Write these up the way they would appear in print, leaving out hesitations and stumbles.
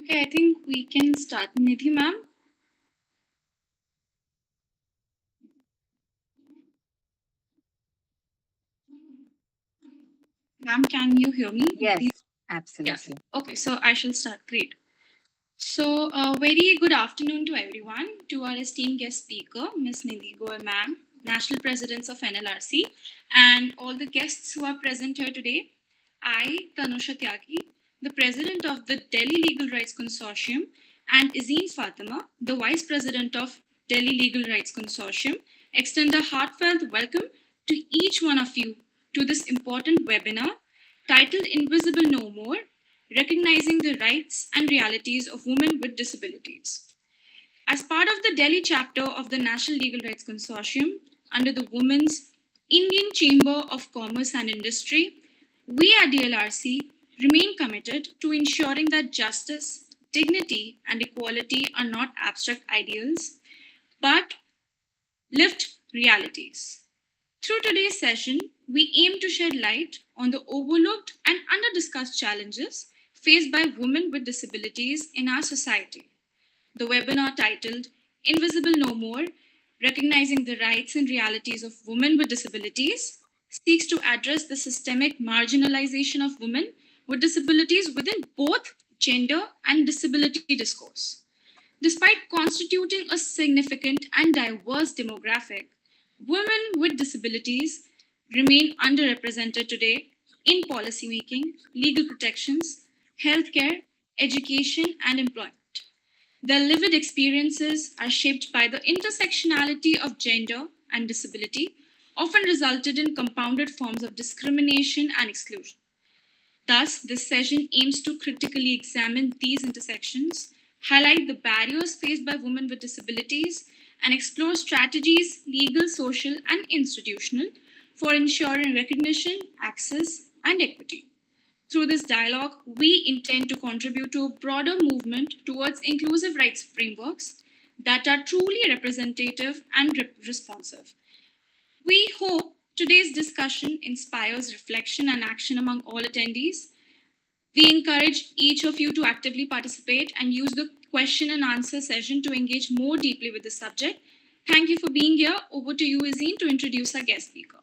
Okay, I think we can start. Nidhi, ma'am. Ma'am, can you hear me? Yes, Yes. absolutely. Okay, so I shall start. Great. So, very good afternoon to everyone, to our esteemed guest speaker, Ms. Nidhi Goyal, ma'am, National Presidents of NLRC, and all the guests who are present here today. I, Tanusha Tyagi, the President of the Delhi Legal Rights Consortium, and Izeen Fatima, the Vice President of Delhi Legal Rights Consortium, extend a heartfelt welcome to each one of you to this important webinar titled Invisible No More, Recognizing the Rights and Realities of Women with Disabilities. As part of the Delhi chapter of the National Legal Rights Consortium, under the Women's Indian Chamber of Commerce and Industry, we at DLRC remain committed to ensuring that justice, dignity, and equality are not abstract ideals, but lived realities. Through today's session, we aim to shed light on the overlooked and under-discussed challenges faced by women with disabilities in our society. The webinar titled Invisible No More, Recognizing the Rights and Realities of Women with Disabilities seeks to address the systemic marginalization of women with disabilities within both gender and disability discourse. Despite constituting a significant and diverse demographic, women with disabilities remain underrepresented today in policymaking, legal protections, healthcare, education, and employment. Their lived experiences are shaped by the intersectionality of gender and disability, often resulted in compounded forms of discrimination and exclusion. Thus, this session aims to critically examine these intersections, highlight the barriers faced by women with disabilities, and explore strategies, legal, social, and institutional, for ensuring recognition, access, and equity. Through this dialogue, we intend to contribute to a broader movement towards inclusive rights frameworks that are truly representative and responsive. We hope today's discussion inspires reflection and action among all attendees. We encourage each of you to actively participate and use the question and answer session to engage more deeply with the subject. Thank you for being here. Over to you, Izeen, to introduce our guest speaker.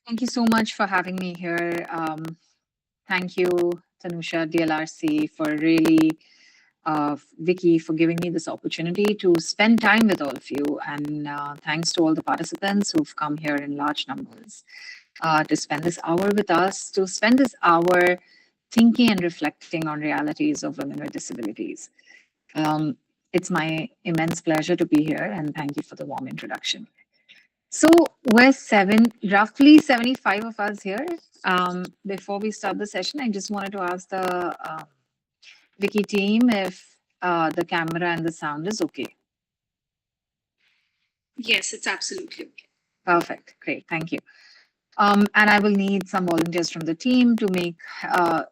Thank you so much for having me here. Thank you, Tanusha, DLRC, for really, Vicky, for giving me this opportunity to spend time with all of you. And thanks to all the participants who've come here in large numbers to spend this hour with us, to spend this hour thinking and reflecting on realities of women with disabilities. It's my immense pleasure to be here, and thank you for the warm introduction. So we're roughly 75 of us here. Before we start the session, I just wanted to ask the Wiki team if the camera and the sound is okay. Yes, it's absolutely okay. Perfect. Great. Thank you. And I will need some volunteers from the team to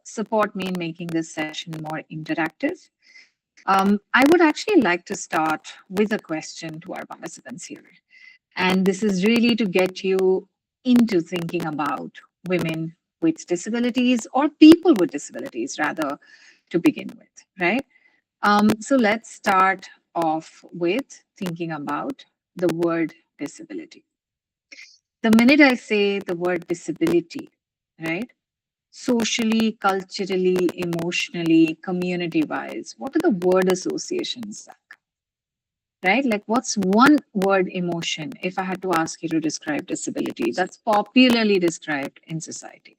support me in making this session more interactive. I would actually like to start with a question to our participants here. And this is really to get you into thinking about women with disabilities or people with disabilities, rather, to begin with, right? So let's start off with thinking about the word disability. The minute I say the word disability, right? Socially, culturally, emotionally, community wise, what are the word associations, right? Like, what's one word emotion if I had to ask you to describe disability that's popularly described in society?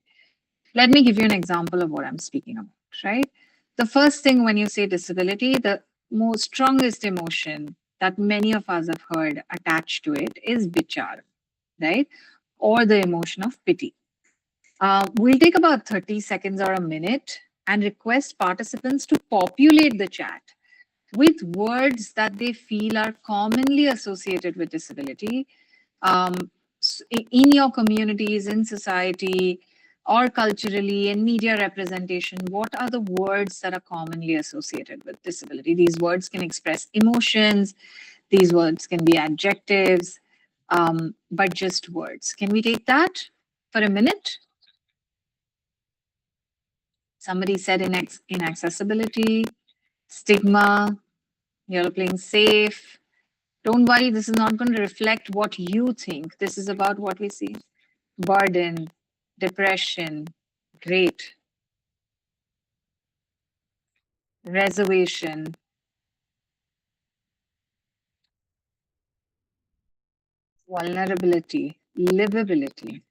Let me give you an example of what I'm speaking about, right? The first thing when you say disability, the most strongest emotion that many of us have heard attached to it is bichar, right? Or the emotion of pity. We'll take about 30 seconds or a minute and request participants to populate the chat with words that they feel are commonly associated with disability um, in your communities, in society, or culturally, in media representation. What are the words that are commonly associated with disability? These words can express emotions, these words can be adjectives, but just words. Can we take that for a minute? Somebody said inaccessibility, stigma, you're playing safe. Don't worry, this is not going to reflect what you think. This is about what we see. Burden, depression, great. Reservation, vulnerability, livability,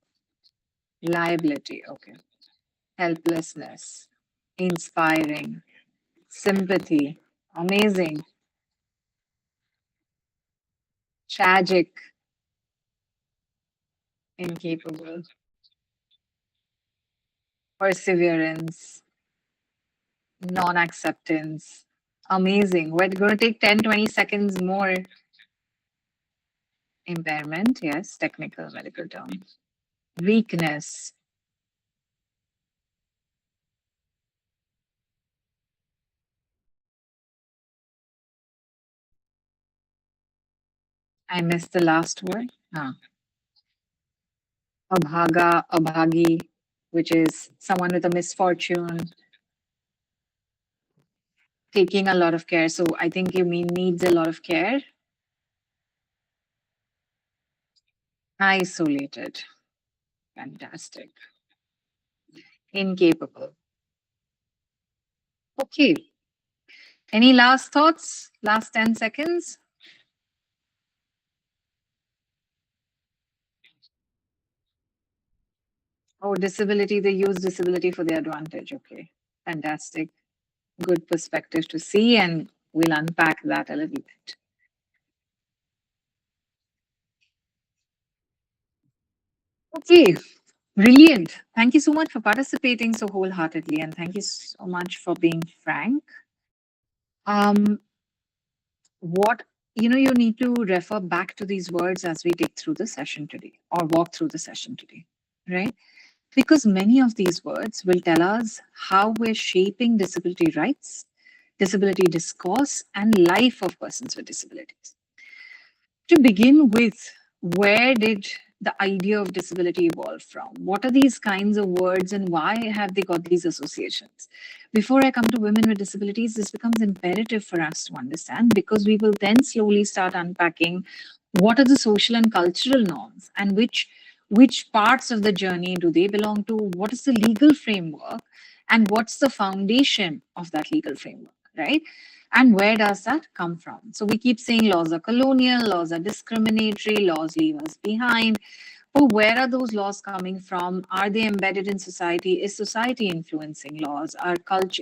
liability, okay. Helplessness, inspiring, sympathy, amazing, tragic, incapable, perseverance, non acceptance. Amazing. We're going to take 10, 20 seconds more. Impairment, yes, technical medical term. Weakness, I missed the last word. Abhaga, abhagi, which is someone with a misfortune, taking a lot of care. So I think you mean needs a lot of care. Isolated, fantastic. Incapable. Okay. Any last thoughts? Last 10 seconds? Oh, disability. They use disability for their advantage. Okay. Fantastic. Good perspective to see, and we'll unpack that a little bit. Okay. Brilliant. Thank you so much for participating so wholeheartedly, and thank you so much for being frank. Um, what you need to refer back to these words as we take through the session today or walk through the session today, right? Because many of these words will tell us how we're shaping disability rights, disability discourse, and life of persons with disabilities. To begin with, where did the idea of disability evolve from? What are these kinds of words and why have they got these associations? Before I come to women with disabilities, this becomes imperative for us to understand because we will then slowly start unpacking what are the social and cultural norms and which parts of the journey do they belong to, what is the legal framework, and what's the foundation of that legal framework, right? And where does that come from? So we keep saying laws are colonial, laws are discriminatory, laws leave us behind. But where are those laws coming from? Are they embedded in society? Is society influencing laws?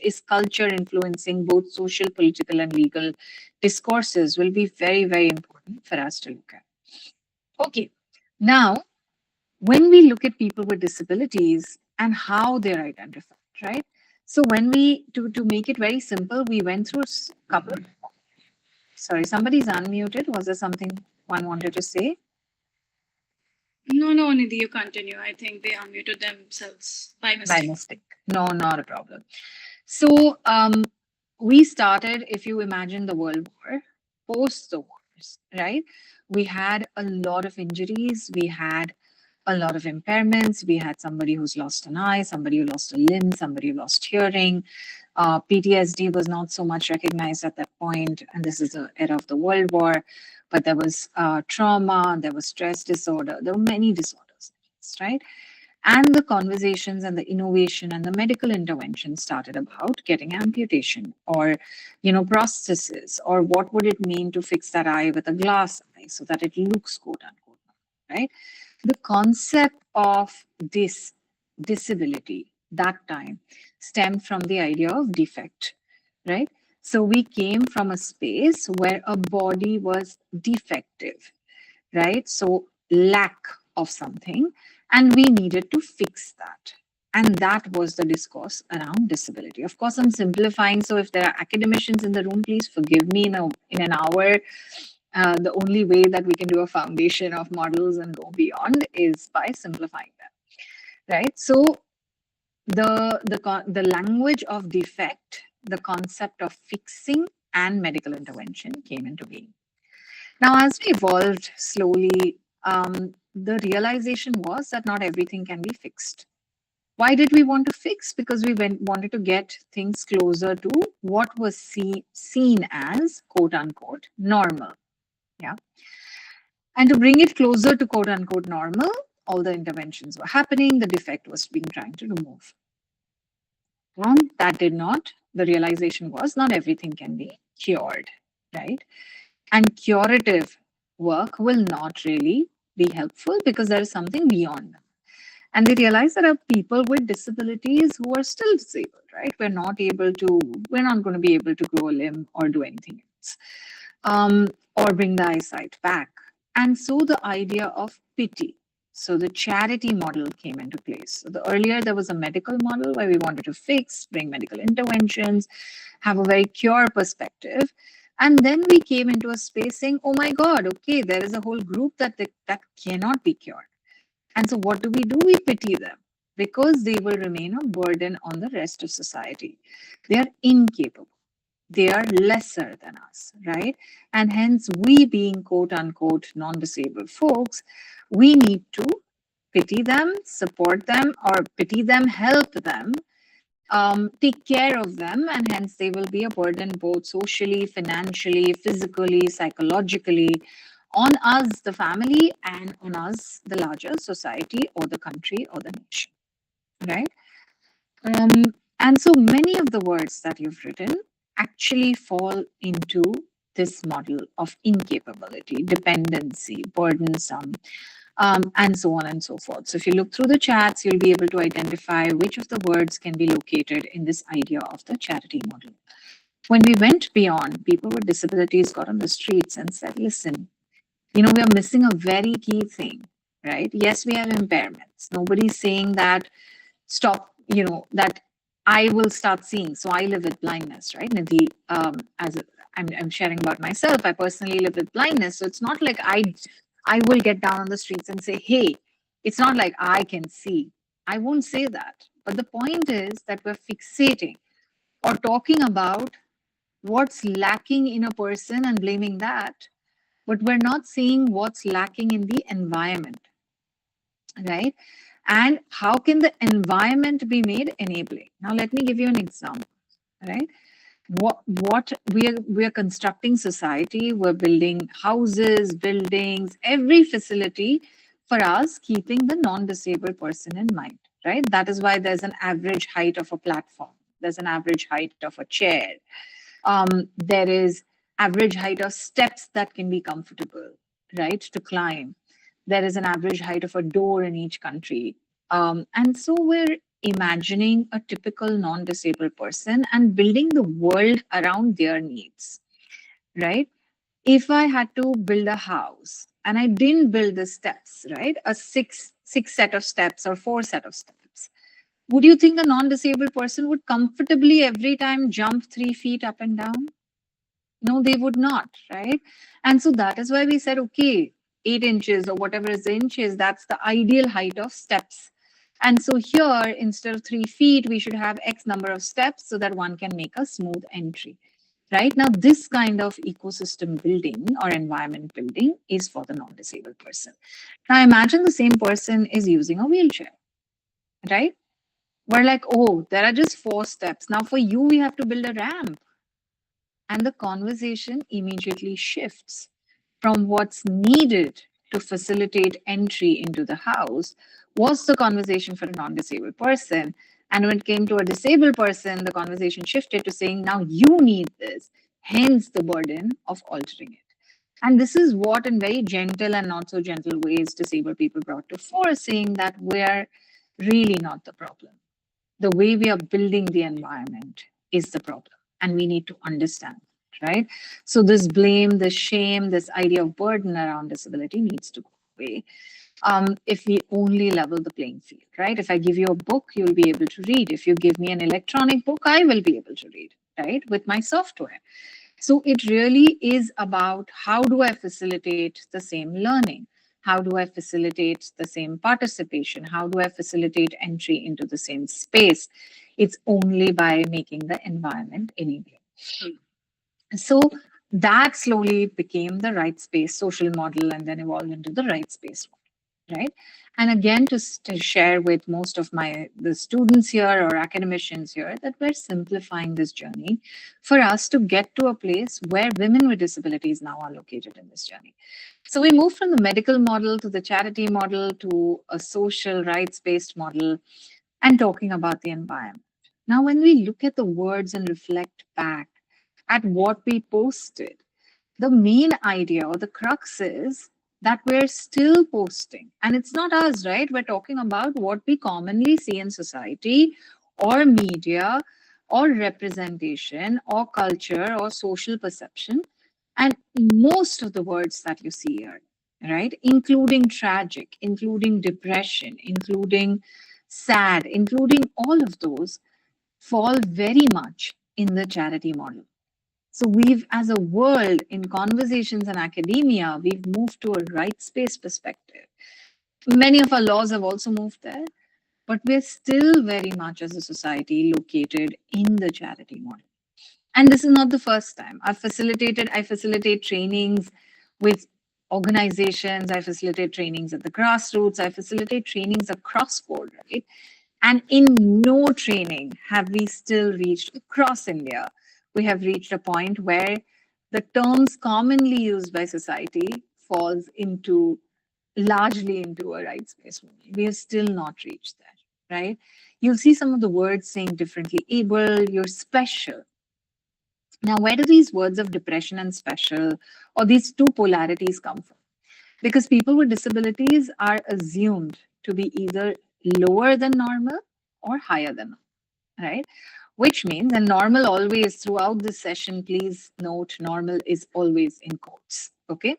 Is culture influencing both social, political, and legal discourses? Will be very, very important for us to look at. Okay. Now, when we look at people with disabilities and how they're identified, right? So when we to make it very simple, we went through a couple. Sorry, somebody's unmuted. Was there something one wanted to say? No, Nidhi, you continue. I think they unmuted themselves by By mistake. mistake. No, not a problem. So We started, if you imagine the World War, post the wars, right? We had a lot of injuries, we had a lot of impairments, we had somebody who's lost an eye, somebody who lost a limb, somebody who lost hearing. PTSD was not so much recognized at that point, and this is the era of the World War, but there was trauma, there was stress disorder, there were many disorders, right? And the conversations and the innovation and the medical intervention started about getting amputation or, prosthesis, or what would it mean to fix that eye with a glass eye so that it looks quote unquote, right? The concept of this disability that time stemmed from the idea of defect, right? So we came from a space where a body was defective, right? So lack of something, and we needed to fix that. And that was the discourse around disability. Of course, I'm simplifying. So if there are academicians in the room, please forgive me. In an hour, the only way that we can do a foundation of models and go beyond is by simplifying them, right? So the language of defect, the concept of fixing, and medical intervention came into being. Now, as we evolved slowly, the realization was that not everything can be fixed. Why did we want to fix? Because we wanted to get things closer to what was seen as quote unquote normal. Yeah. And to bring it closer to quote unquote normal, all the interventions were happening, the defect was being trying to remove. And that did not, the realization was not everything can be cured, right? And curative work will not really be helpful because there is something beyond them. And they realize there are people with disabilities who are still disabled, right? We're not going to be able to grow a limb or do anything else, or bring the eyesight back. And so the idea of pity, so the charity model came into place. So earlier there was a medical model where we wanted to fix, bring medical interventions, have a very cure perspective. And then we came into a space saying, oh my God, okay, there is a whole group that cannot be cured. And so what do? We pity them because they will remain a burden on the rest of society. They are incapable. They are lesser than us, right? And hence, we being quote unquote non disabled folks, we need to pity them, support them, or pity them, help them, take care of them, and hence they will be a burden both socially, financially, physically, psychologically on us, the family, and on us, the larger society or the country or the nation, right? Um, and so many of the words that you've written actually fall into this model of incapability, dependency, burdensome, and so on and so forth. So if you look through the chats, you'll be able to identify which of the words can be located in this idea of the charity model. When we went beyond, people with disabilities got on the streets and said, listen, we are missing a very key thing, right? Yes, we have impairments. Nobody's saying that stop, that I will start seeing. So I live with blindness, right? Nidhi, I'm sharing about myself. I personally live with blindness. So it's not like I will get down on the streets and say, hey, it's not like I can see. I won't say that. But the point is that we're fixating or talking about what's lacking in a person and blaming that, but we're not seeing what's lacking in the environment, right? And how can the environment be made enabling? Now, let me give you an example, right? What we are constructing society, we're building houses, buildings, every facility for us, keeping the non-disabled person in mind, right? That is why there's an average height of a platform, there's an average height of a chair, there is average height of steps that can be comfortable, right, to climb. There is an average height of a door in each country. And so we're imagining a typical non-disabled person and building the world around their needs, right? If I had to build a house and I didn't build the steps, right, a six set of steps or four set of steps, would you think a non-disabled person would comfortably every time jump 3 feet up and down? No, they would not, right? And so that is why we said, okay, 8 inches or whatever is the inches, that's the ideal height of steps. And so here, instead of 3 feet, we should have X number of steps so that one can make a smooth entry. Right now, this kind of ecosystem building or environment building is for the non-disabled person. Now, imagine the same person is using a wheelchair, right? We're like, oh, there are just 4 steps. Now, for you, we have to build a ramp. And the conversation immediately shifts from what's needed to facilitate entry into the house was the conversation for a non-disabled person. And when it came to a disabled person, the conversation shifted to saying, now you need this, hence the burden of altering it. And this is what, in very gentle and not so gentle ways, disabled people brought to fore, saying that we're really not the problem. The way we are building the environment is the problem, and we need to understand, right? So this blame, this shame, this idea of burden around disability needs to go away. If we only level the playing field, right? If I give you a book, you'll be able to read. If you give me an electronic book, I will be able to read, right? With my software. So it really is about how do I facilitate the same learning? How do I facilitate the same participation? How do I facilitate entry into the same space? It's only by making the environment enabling. So that slowly became the right space social model and then evolved into the right space model, right? And again, to share with most of the students here or academicians here that we're simplifying this journey for us to get to a place where women with disabilities now are located in this journey. So we move from the medical model to the charity model to a social rights-based model and talking about the environment. Now, when we look at the words and reflect back at what we posted, the main idea or the crux is that we're still posting. And it's not us, right? We're talking about what we commonly see in society or media or representation or culture or social perception. And most of the words that you see here, right, including tragic, including depression, including sad, including all of those, fall very much in the charity model. So we've, as a world, in conversations and academia, we've moved to a rights-based perspective. Many of our laws have also moved there, but we're still very much as a society located in the charity model. And this is not the first time. I facilitate trainings with organizations, I facilitate trainings at the grassroots, I facilitate trainings across board, right? And in no training have we still reached across India. We have reached a point where the terms commonly used by society falls into largely into a rights-based movement. We have still not reached that, right? You'll see some of the words saying differently, able, you're special. Now, where do these words of depression and special or these two polarities come from? Because people with disabilities are assumed to be either lower than normal or higher than normal, right? Which means, and normal always throughout this session, please note, normal is always in quotes, okay?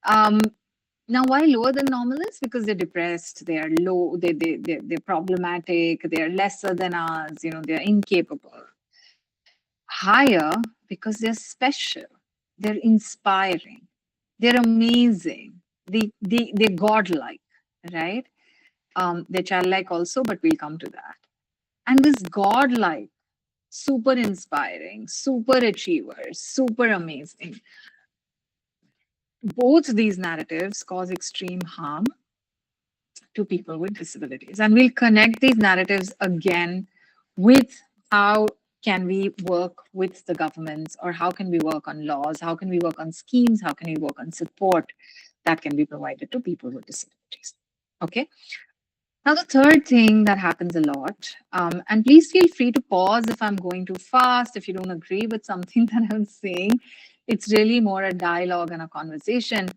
Now, why lower than normal is because they're depressed, they are low, they're problematic, they're lesser than us, they're incapable. Higher because they're special, they're inspiring, they're amazing, they're godlike, right? They're childlike also, but we'll come to that. And this godlike, super inspiring, super achievers, super amazing, both these narratives cause extreme harm to people with disabilities. And we'll connect these narratives again with how can we work with the governments, or how can we work on laws, how can we work on schemes, how can we work on support that can be provided to people with disabilities. Okay. Now, the third thing that happens a lot, and please feel free to pause if I'm going too fast, if you don't agree with something that I'm saying. It's really more a dialogue and a conversation.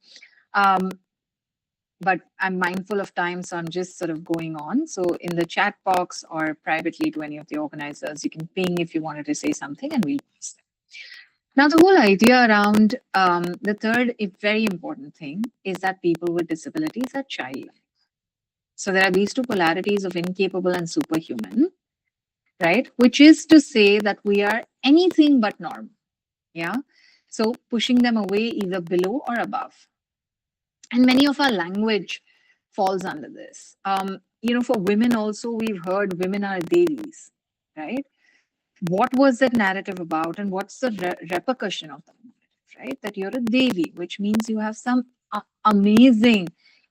But I'm mindful of time, so I'm just sort of going on. So in the chat box or privately to any of the organizers, you can ping if you wanted to say something and we'll post it. Now, the whole idea around the third very important thing is that people with disabilities are childlike. So there are these two polarities of incapable and superhuman, right? Which is to say that we are anything but normal, yeah? So pushing them away either below or above. And many of our language falls under this. For women also, we've heard women are devis, right? What was that narrative about, and what's the repercussion of that narrative, right? That you're a devi, which means you have some amazing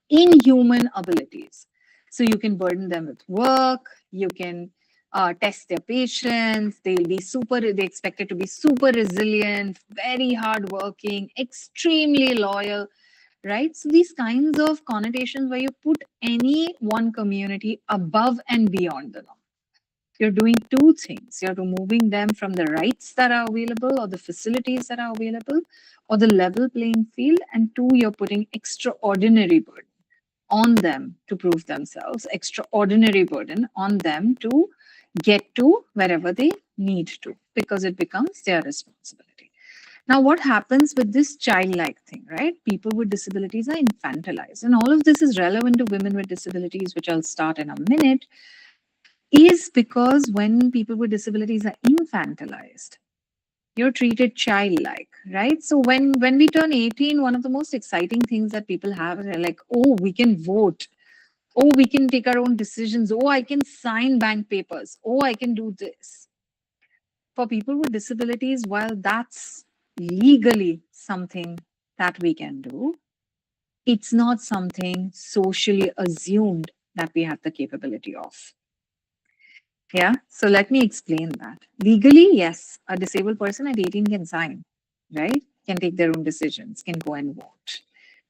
inhuman abilities. So you can burden them with work, you can test their patience, they expected to be super resilient, very hardworking, extremely loyal, right? So these kinds of connotations where you put any one community above and beyond the norm. You're doing two things. You're removing them from the rights that are available or the facilities that are available or the level playing field. And two, you're putting extraordinary burden on them to prove themselves, extraordinary burden on them to get to wherever they need to, because it becomes their responsibility. Now, what happens with this childlike thing, right? People with disabilities are infantilized. And all of this is relevant to women with disabilities, which I'll start in a minute, is because when people with disabilities are infantilized, you're treated childlike, right? So when we turn 18, one of the most exciting things that people have is like, oh, we can vote. Oh, we can take our own decisions. Oh, I can sign bank papers. Oh, I can do this. For people with disabilities, while that's legally something that we can do, it's not something socially assumed that we have the capability of. Yeah, so let me explain that. Legally, yes, a disabled person at 18 can sign, right? Can take their own decisions, can go and vote.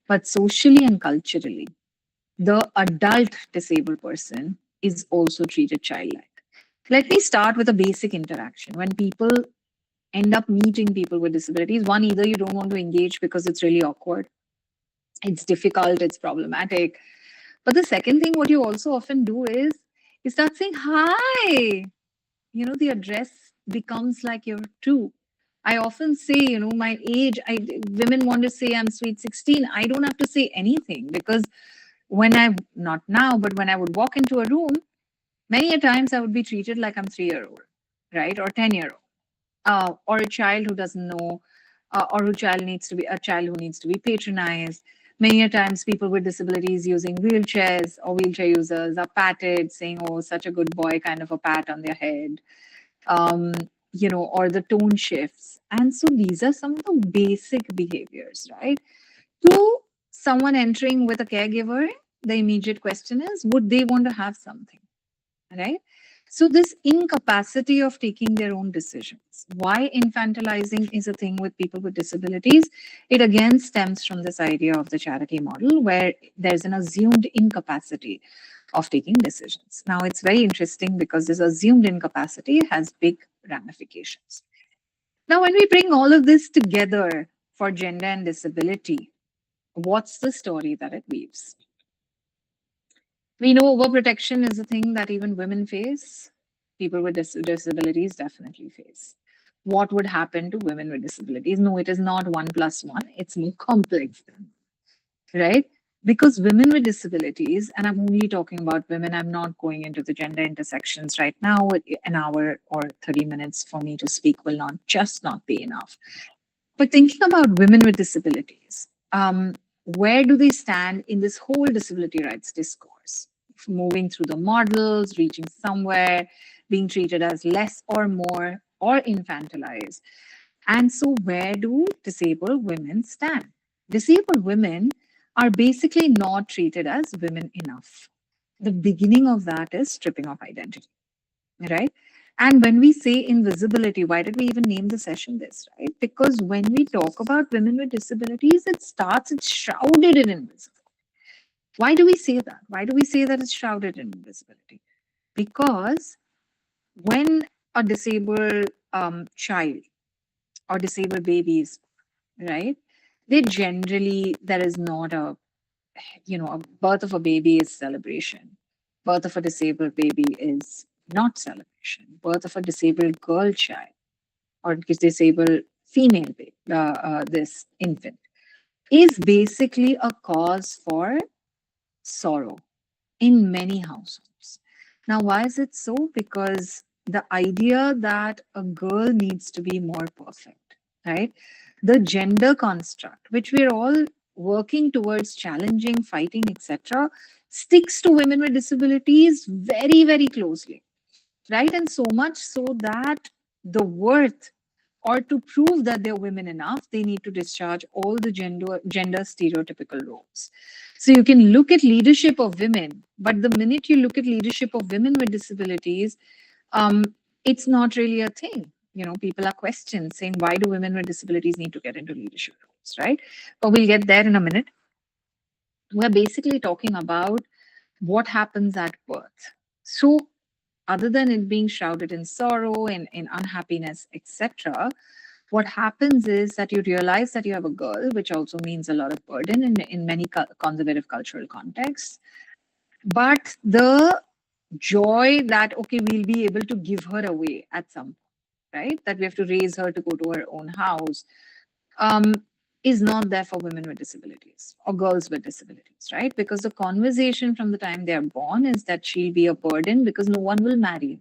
But socially and culturally, the adult disabled person is also treated childlike. Let me start with a basic interaction. When people end up meeting people with disabilities, one, either you don't want to engage because it's really awkward, it's difficult, it's problematic. But the second thing, what you also often do is you start saying, hi. The address becomes like your two. I often say, my age, women want to say I'm sweet 16. I don't have to say anything because not now, but when I would walk into a room, many a times I would be treated like I'm 3-year-old, right? Or 10-year-old, or a child who doesn't know, or a child who needs to be patronized. Many a times people with disabilities using wheelchairs or wheelchair users are patted, saying, oh, such a good boy, kind of a pat on their head, or the tone shifts. And so these are some of the basic behaviors, right? To someone entering with a caregiver, the immediate question is, would they want to have something, right? So this incapacity of taking their own decisions. Why infantilizing is a thing with people with disabilities? It again stems from this idea of the charity model where there's an assumed incapacity of taking decisions. Now, it's very interesting because this assumed incapacity has big ramifications. Now, when we bring all of this together for gender and disability, what's the story that it weaves? We know overprotection is a thing that even women face. People with disabilities definitely face. What would happen to women with disabilities? No, it is not 1+1. It's more complex than that, right? Because women with disabilities, and I'm only talking about women, I'm not going into the gender intersections right now. An hour or 30 minutes for me to speak will not be enough. But thinking about women with disabilities, where do they stand in this whole disability rights discourse? Moving through the models, reaching somewhere, being treated as less or more or infantilized. And so, where do disabled women stand? Disabled women are basically not treated as women enough. The beginning of that is stripping of identity, right? And when we say invisibility, why did we even name the session this, right? Because when we talk about women with disabilities, it's shrouded in invisibility. Why do we say that? Why do we say that it's shrouded in invisibility? Because when a disabled child or disabled babies, right, there is not a birth of a baby is celebration. Birth of a disabled baby is not celebration. Birth of a disabled girl child or disabled female baby, this infant, is basically a cause for sorrow in many households. Now, why is it so? Because the idea that a girl needs to be more perfect, right? The gender construct, which we're all working towards challenging, fighting, etc., sticks to women with disabilities very, very closely, right? And so much so that the worth, or to prove that they're women enough, they need to discharge all the gender stereotypical roles. So you can look at leadership of women, but the minute you look at leadership of women with disabilities, um, it's not really a thing. You know, people are questioned saying, why do women with disabilities need to get into leadership roles, right? But we'll get there in a minute. We're basically talking about what happens at birth. So, other than it being shrouded in sorrow and in unhappiness, etc., what happens is that you realize that you have a girl, which also means a lot of burden in many conservative cultural contexts. But the joy that, okay, we'll be able to give her away at some point, right? That we have to raise her to go to her own house, um, is not there for women with disabilities or girls with disabilities, right? Because the conversation from the time they are born is that she'll be a burden because no one will marry.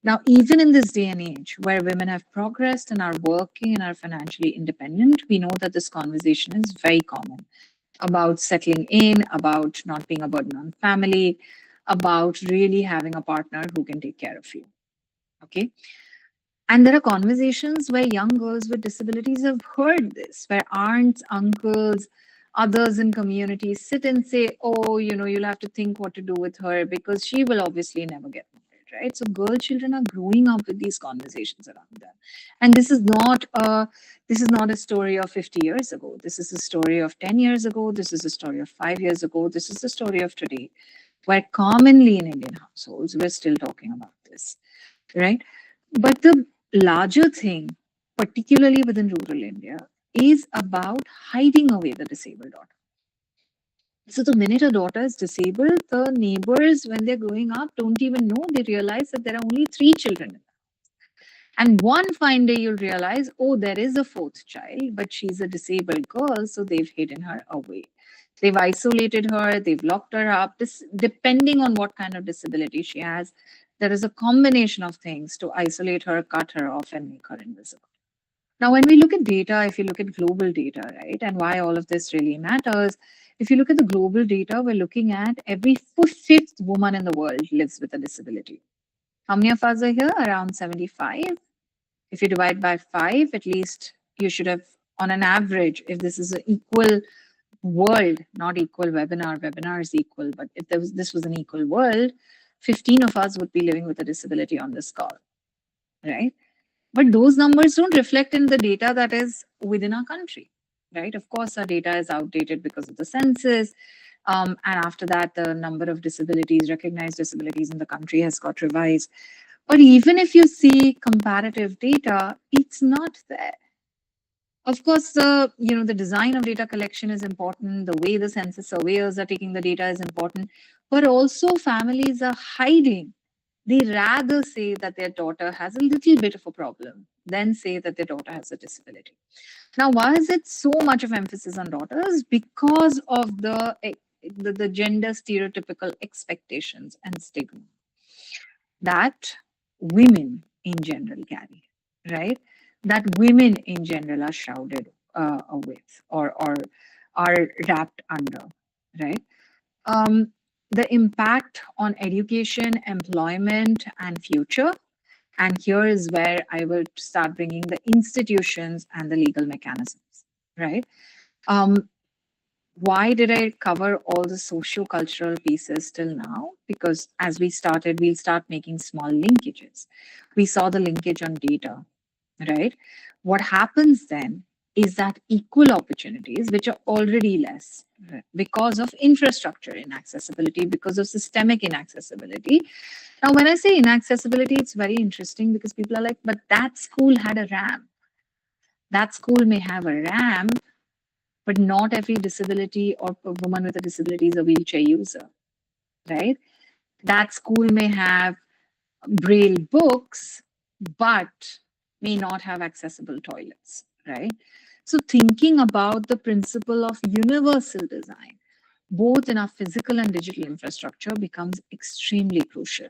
Now, even in this day and age where women have progressed and are working and are financially independent, we know that this conversation is very common about settling in, about not being a burden on family, about really having a partner who can take care of you. Okay. And there are conversations where young girls with disabilities have heard this, where aunts, uncles, others in communities sit and say, oh, you know, you'll have to think what to do with her because she will obviously never get married, right? So girl children are growing up with these conversations around them. And this is not a story of 50 years ago. This is a story of 10 years ago. This is a story of 5 years ago. This is the story of today, where commonly in Indian households, we're still talking about this, right? But the larger thing, particularly within rural India, is about hiding away the disabled daughter. So the minute a daughter is disabled, the neighbors, when they're growing up, don't even know. They realize that there are only three children. And one fine day, you'll realize, oh, there is a fourth child, but she's a disabled girl, so they've hidden her away. They've isolated her, they've locked her up. This, depending on what kind of disability she has, there is a combination of things to isolate her, cut her off, and make her invisible. Now, when we look at data, if you look at global data, right, and why all of this really matters, if you look at the global data, we're looking at every fifth woman in the world lives with a disability. How many of us are here? Around 75. If you divide by 5, at least you should have, on an average, if this is an equal world, not equal webinar is equal, but if this was an equal world, 15 of us would be living with a disability on this call, right? But those numbers don't reflect in the data that is within our country, right? Of course, our data is outdated because of the census. And after that, the number of disabilities, recognized disabilities in the country has got revised. But even if you see comparative data, it's not there. Of course, the design of data collection is important. The way the census surveyors are taking the data is important. But also, families are hiding. They rather say that their daughter has a little bit of a problem than say that their daughter has a disability. Now, why is it so much of emphasis on daughters? Because of the gender stereotypical expectations and stigma that women in general carry, right? That women in general are shrouded with, or are wrapped under, right? Um, the impact on education, employment, and future. And here is where I will start bringing the institutions and the legal mechanisms, right? Um, why did I cover all the socio-cultural pieces till now? Because as we started, we'll start making small linkages. We saw the linkage on data, right? What happens then is that equal opportunities, which are already less because of infrastructure inaccessibility, because of systemic inaccessibility. Now, when I say inaccessibility, it's very interesting because people are like, but that school had a ramp. That school may have a ramp, but not every disability or a woman with a disability is a wheelchair user, right? That school may have braille books, but may not have accessible toilets, right? So thinking about the principle of universal design, both in our physical and digital infrastructure, becomes extremely crucial.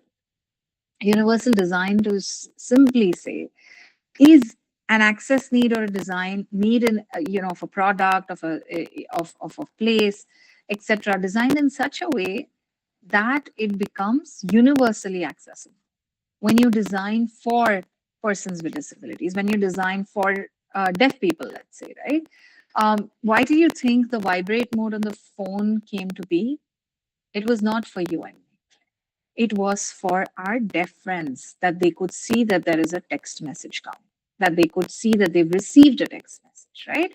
Universal design, to simply say, is an access need or a design need in of a product, of a place, etc., designed in such a way that it becomes universally accessible. When you design for persons with disabilities, when you design for deaf people, let's say, right? Why do you think the vibrate mode on the phone came to be? It was not for you and me. It was for our deaf friends, that they could see that there is a text message coming, that they could see that they've received a text message, right?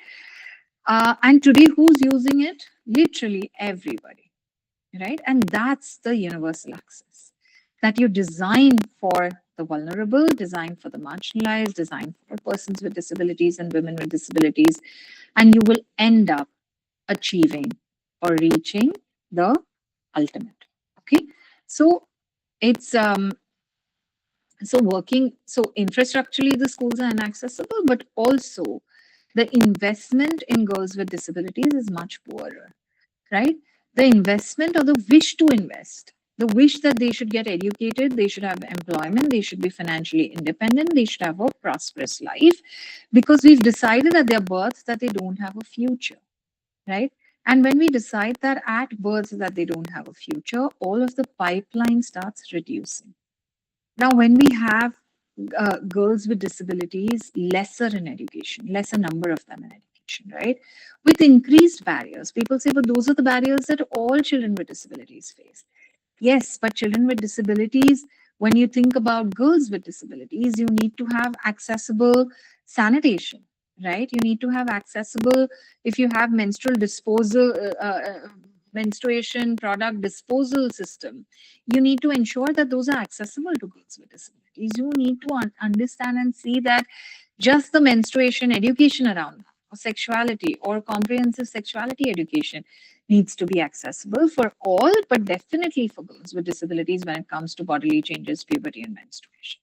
And today, who's using it? Literally everybody, right? And that's the universal access, that you design for the vulnerable, design for the marginalized, design for persons with disabilities and women with disabilities, and you will end up achieving or reaching the ultimate. Okay, so it's so infrastructurally the schools are inaccessible, but also the investment in girls with disabilities is much poorer, right? The investment or the wish to invest, the wish that they should get educated, they should have employment, they should be financially independent, they should have a prosperous life, because we've decided at their birth that they don't have a future, right? And when we decide that at birth that they don't have a future, all of the pipeline starts reducing. Now, when we have girls with disabilities, lesser in education, lesser number of them in education, right? With increased barriers, people say, but those are the barriers that all children with disabilities face. Yes, but children with disabilities, when you think about girls with disabilities, you need to have accessible sanitation, right? You need to have accessible, if you have menstruation product disposal system, you need to ensure that those are accessible to girls with disabilities. You need to understand and see that just the menstruation education around or sexuality or comprehensive sexuality education needs to be accessible for all, but definitely for girls with disabilities when it comes to bodily changes, puberty, and menstruation.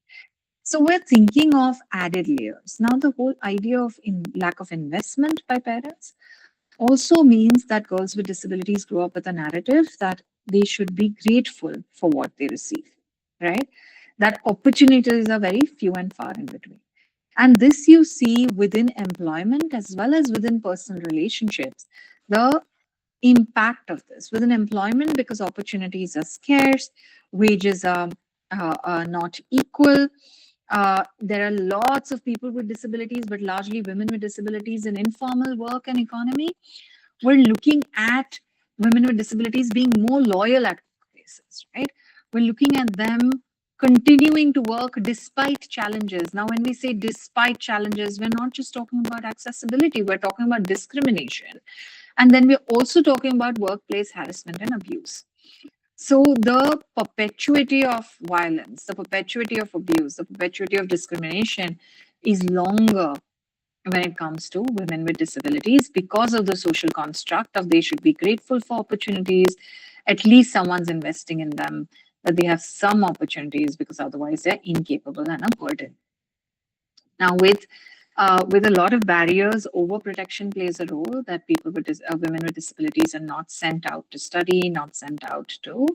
So we're thinking of added layers. Now, the whole idea of lack of investment by parents also means that girls with disabilities grow up with a narrative that they should be grateful for what they receive, right? That opportunities are very few and far in between. And this you see within employment as well as within personal relationships. The impact of this within employment, because opportunities are scarce, wages are not equal. There are lots of people with disabilities, but largely women with disabilities in informal work and economy. We're looking at women with disabilities being more loyal at workplaces, right? We're looking at them continuing to work despite challenges. Now, when we say despite challenges, we're not just talking about accessibility, we're talking about discrimination. And then we're also talking about workplace harassment and abuse. So the perpetuity of violence, the perpetuity of abuse, the perpetuity of discrimination is longer when it comes to women with disabilities, because of the social construct of they should be grateful for opportunities, at least someone's investing in them, that they have some opportunities, because otherwise they're incapable and a burden. Now, with a lot of barriers, overprotection plays a role, that people with women with disabilities are not sent out to study, not sent out to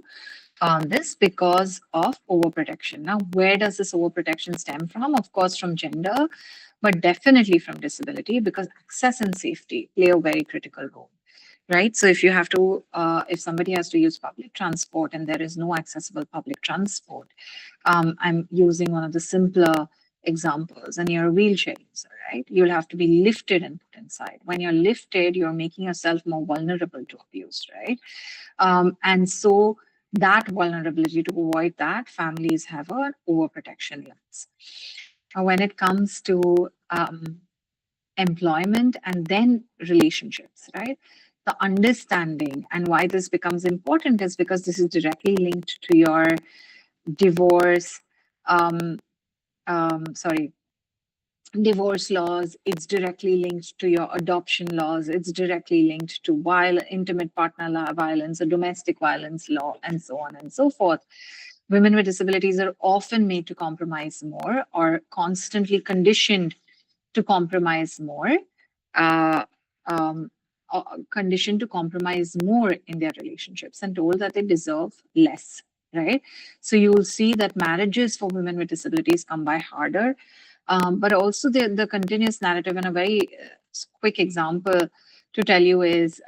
this because of overprotection. Now, where does this overprotection stem from? Of course, from gender, but definitely from disability, because access and safety play a very critical role. Right. So if you have to, if somebody has to use public transport and there is no accessible public transport, I'm using one of the simpler examples, and you're a wheelchair user, right? You'll have to be lifted and put inside. When you're lifted, you're making yourself more vulnerable to abuse, right? And so that vulnerability, to avoid that, families have an overprotection lens. When it comes to employment and then relationships, right? The understanding, and why this becomes important is because this is directly linked to your divorce, divorce laws. It's directly linked to your adoption laws. It's directly linked to intimate partner violence, or domestic violence law, and so on and so forth. Women with disabilities are often made to compromise more, or constantly conditioned to compromise more, uh, um, conditioned to compromise more in their relationships, and told that they deserve less, right? So you will see that marriages for women with disabilities come by harder. but also the continuous narrative. And a very quick example to tell you is,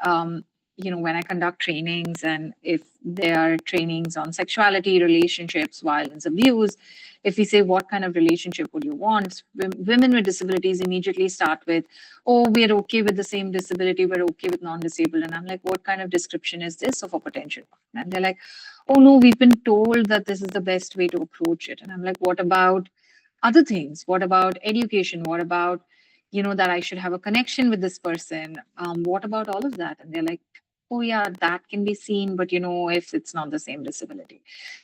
when I conduct trainings, and if there are trainings on sexuality, relationships, violence, abuse, if we say, what kind of relationship would you want? Women with disabilities immediately start with, oh, we're okay with the same disability, we're okay with non-disabled. And I'm like, what kind of description is this of a potential partner? And they're like, oh no, we've been told that this is the best way to approach it. And I'm like, what about other things? What about education? What about, that I should have a connection with this person? What about all of that? And they're like, oh yeah, that can be seen, but if it's not the same disability.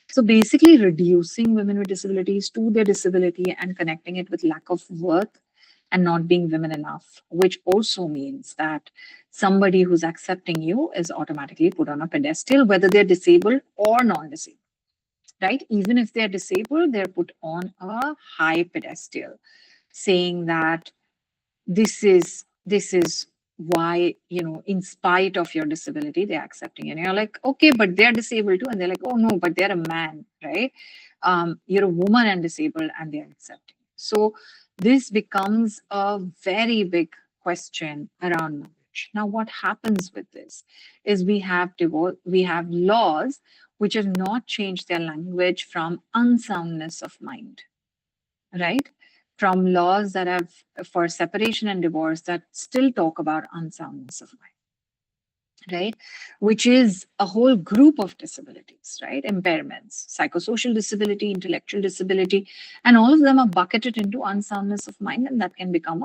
So basically reducing women with disabilities to their disability and connecting it with lack of worth and not being women enough, which also means that somebody who's accepting you is automatically put on a pedestal, whether they're disabled or non-disabled, right? Even if they're disabled, they're put on a high pedestal, saying that this is why, in spite of your disability, they're accepting you. And you're like, okay, but they're disabled too. And they're like, oh no, but they're a man, right? You're a woman and disabled, and they're accepting. So this becomes a very big question around marriage. Now, what happens with this is we have laws which have not changed their language from unsoundness of mind, right? From laws that have for separation and divorce that still talk about unsoundness of mind, right? Which is a whole group of disabilities, right? Impairments, psychosocial disability, intellectual disability, and all of them are bucketed into unsoundness of mind, and that can become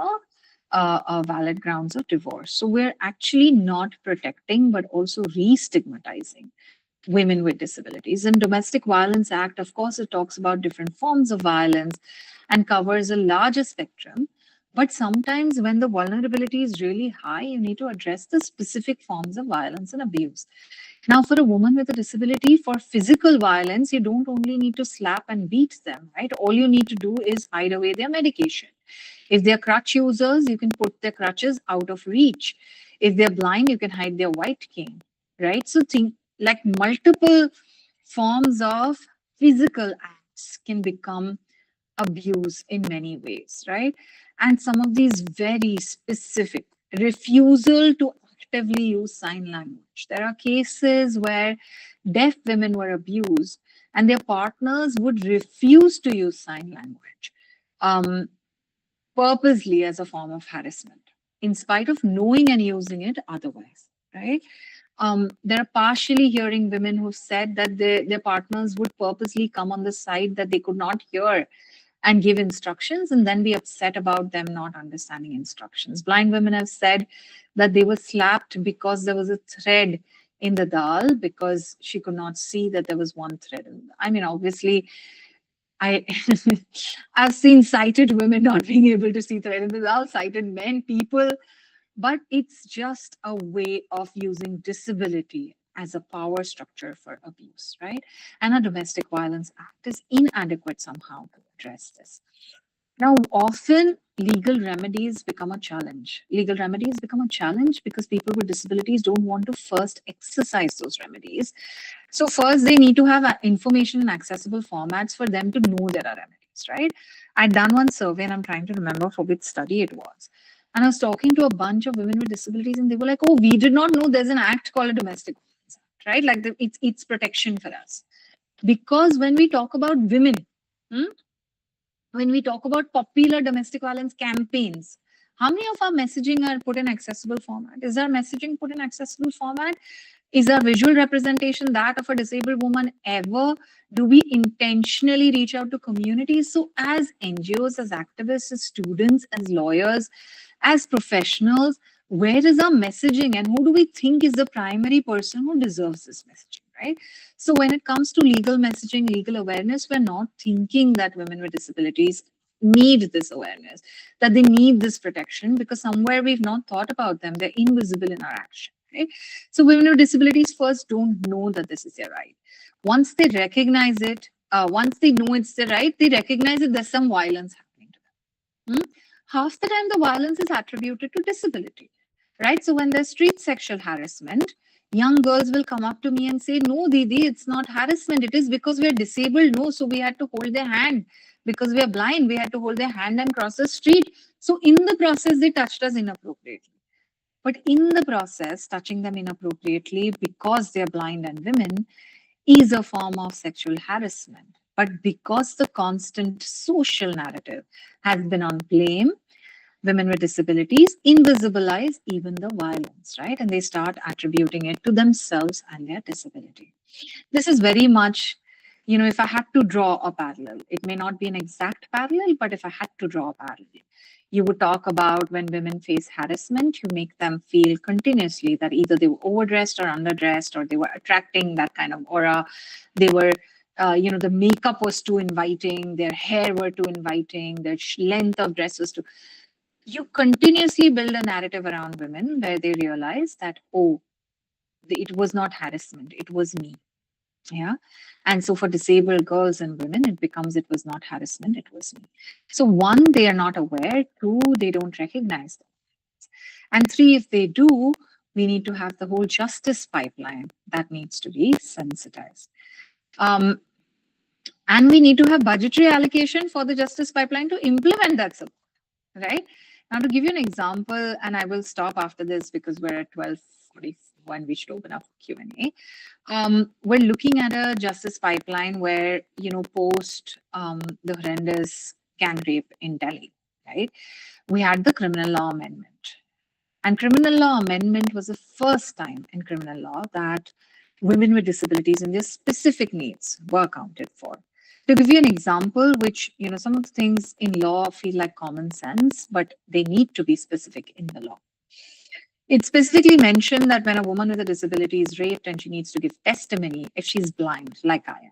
a valid grounds of divorce. So we're actually not protecting, but also re-stigmatizing women with disabilities. In Domestic Violence Act, of course, it talks about different forms of violence and covers a larger spectrum. But sometimes when the vulnerability is really high, you need to address the specific forms of violence and abuse. Now, for a woman with a disability, for physical violence, you don't only need to slap and beat them, right? All you need to do is hide away their medication. If they're crutch users, you can put their crutches out of reach. If they're blind, you can hide their white cane, right? So think like multiple forms of physical acts can become abuse in many ways, right? And some of these very specific refusal to actively use sign language. There are cases where deaf women were abused and their partners would refuse to use sign language purposely as a form of harassment, in spite of knowing and using it otherwise, right? There are partially hearing women who've said that their partners would purposely come on the side that they could not hear and give instructions and then be upset about them not understanding instructions. Blind women have said that they were slapped because there was a thread in the dal because she could not see that there was one thread. I mean, obviously, I've seen sighted women not being able to see thread in the dal, sighted men, people, but it's just a way of using disability as a power structure for abuse, right? And a Domestic Violence Act is inadequate somehow to address this. Now, often legal remedies become a challenge. Legal remedies become a challenge because people with disabilities don't want to first exercise those remedies. So first, they need to have information in accessible formats for them to know there are remedies, right? I'd done one survey and I'm trying to remember for which study it was. And I was talking to a bunch of women with disabilities and they were like, oh, we did not know there's an act called a Domestic Violence Act, right? Like it's protection for us. Because when we talk about women, when we talk about popular domestic violence campaigns, how many of our messaging are put in accessible format? Is our messaging put in accessible format? Is our visual representation that of a disabled woman ever? Do we intentionally reach out to communities? So as NGOs, as activists, as students, as lawyers, as professionals, where is our messaging and who do we think is the primary person who deserves this messaging, right? So when it comes to legal messaging, legal awareness, we're not thinking that women with disabilities need this awareness, that they need this protection, because somewhere we've not thought about them. They're invisible in our action, right? So women with disabilities first don't know that this is their right. Once they recognize it, once they know it's their right, they recognize that there's some violence happening to them. Half the time the violence is attributed to disability, right? So when there's street sexual harassment, young girls will come up to me and say, no, Didi, it's not harassment. It is because we're disabled. No, so we had to hold their hand. because we are blind. We had to hold their hand and cross the street. So in the process, they touched us inappropriately. But in the process, touching them inappropriately because they're blind and women is a form of sexual harassment. But because the constant social narrative has been on blame, women with disabilities invisibilize even the violence, right? And they start attributing it to themselves and their disability. This is very much, if I had to draw a parallel, it may not be an exact parallel, but if I had to draw a parallel, you would talk about when women face harassment, you make them feel continuously that either they were overdressed or underdressed, or they were attracting that kind of aura. They were, the makeup was too inviting, their hair were too inviting, their length of dress was too. You continuously build a narrative around women where they realize that, oh, it was not harassment, it was me. Yeah. And so for disabled girls and women, it was not harassment, it was me. So one, they are not aware. Two, they don't recognize them. And three, if they do, we need to have the whole justice pipeline that needs to be sensitized. And we need to have budgetary allocation for the justice pipeline to implement that support, right? Now, to give you an example, and I will stop after this because we're at 12:41, we should open up Q&A. We're looking at a justice pipeline where, post the horrendous gang rape in Delhi, right? We had the criminal law amendment. And criminal law amendment was the first time in criminal law that women with disabilities and their specific needs were accounted for. To give you an example, which, some of the things in law feel like common sense, but they need to be specific in the law. It specifically mentioned that when a woman with a disability is raped and she needs to give testimony, if she's blind, like I am,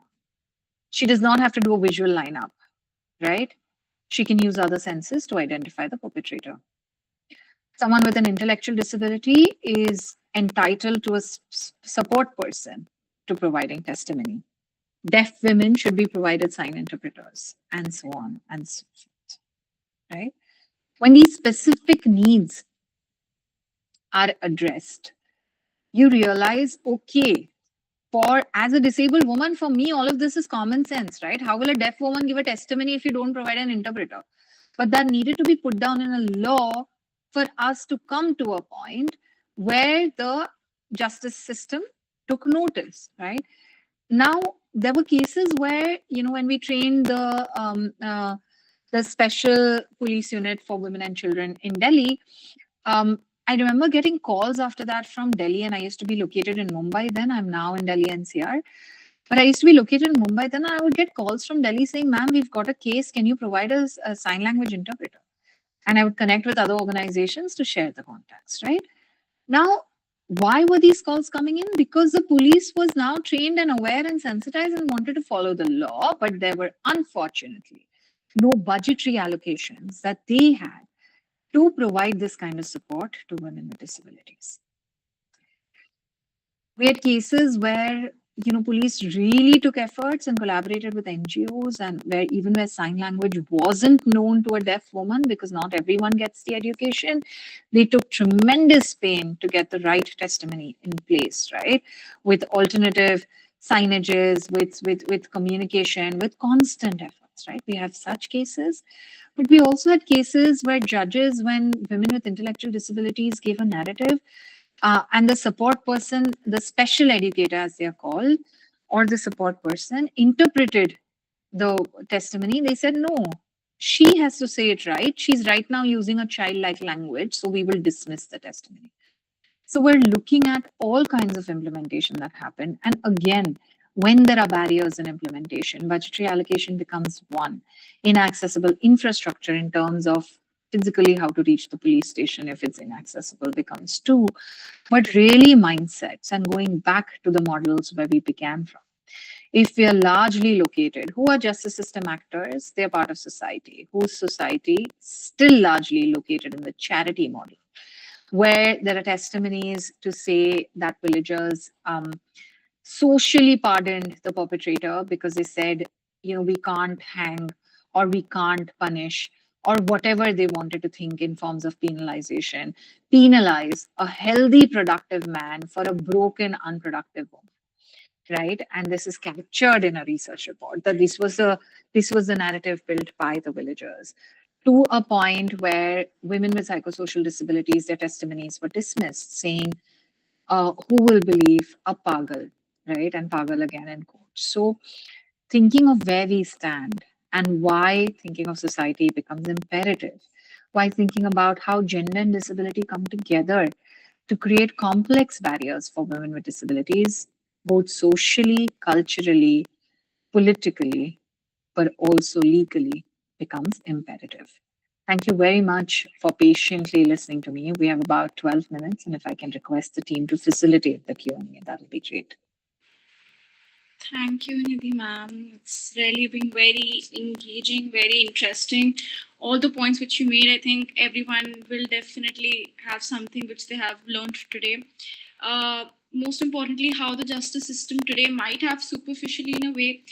she does not have to do a visual lineup, right? She can use other senses to identify the perpetrator. Someone with an intellectual disability is entitled to a support person to providing testimony. Deaf women should be provided sign interpreters, and so on and so forth, right? When these specific needs are addressed, you realize, okay, as a disabled woman, for me, all of this is common sense, right? How will a deaf woman give a testimony if you don't provide an interpreter? But that needed to be put down in a law for us to come to a point where the justice system took notice, right? Now, there were cases where, when we trained the special police unit for women and children in Delhi, I remember getting calls after that from Delhi, and I used to be located in Mumbai then. I'm now in Delhi NCR. But I used to be located in Mumbai then, and I would get calls from Delhi saying, ma'am, we've got a case. Can you provide us a sign language interpreter? And I would connect with other organizations to share the contacts, right? Now, why were these calls coming in? Because the police was now trained and aware and sensitized and wanted to follow the law, but there were unfortunately no budgetary allocations that they had to provide this kind of support to women with disabilities. We had cases where, police really took efforts and collaborated with NGOs, and where sign language wasn't known to a deaf woman, because not everyone gets the education, they took tremendous pain to get the right testimony in place, right? With alternative signages, with communication, with constant efforts, right? We have such cases. But we also had cases where judges, when women with intellectual disabilities gave a narrative, and the support person, the special educator as they are called, or the support person, interpreted the testimony. They said, no, she has to say it right. She's right now using a childlike language, so we will dismiss the testimony. So we're looking at all kinds of implementation that happen. And again, when there are barriers in implementation, budgetary allocation becomes one. Inaccessible infrastructure in terms of physically how to reach the police station if it's inaccessible becomes two. But really mindsets, and going back to the models where we began from. If we are largely located, who are justice system actors? They're part of society. Whose society? Still largely located in the charity model, where there are testimonies to say that villagers socially pardoned the perpetrator because they said, we can't hang, or we can't punish, or whatever they wanted to think in forms of penalization, penalize a healthy, productive man for a broken, unproductive woman. right? And this is captured in a research report that this was the narrative built by the villagers, to a point where women with psychosocial disabilities, their testimonies were dismissed, saying, who will believe a pagal, right? And pagal again in quotes. So thinking of where we stand and why thinking of society becomes imperative, why thinking about how gender and disability come together to create complex barriers for women with disabilities, both socially, culturally, politically, but also legally, becomes imperative. Thank you very much for patiently listening to me. We have about 12 minutes, and if I can request the team to facilitate the Q&A, that would be great. Thank you, Nidhi ma'am. It's really been very engaging, very interesting. All the points which you made, I think everyone will definitely have something which they have learned today. Most importantly, how the justice system today might have superficially, in a way,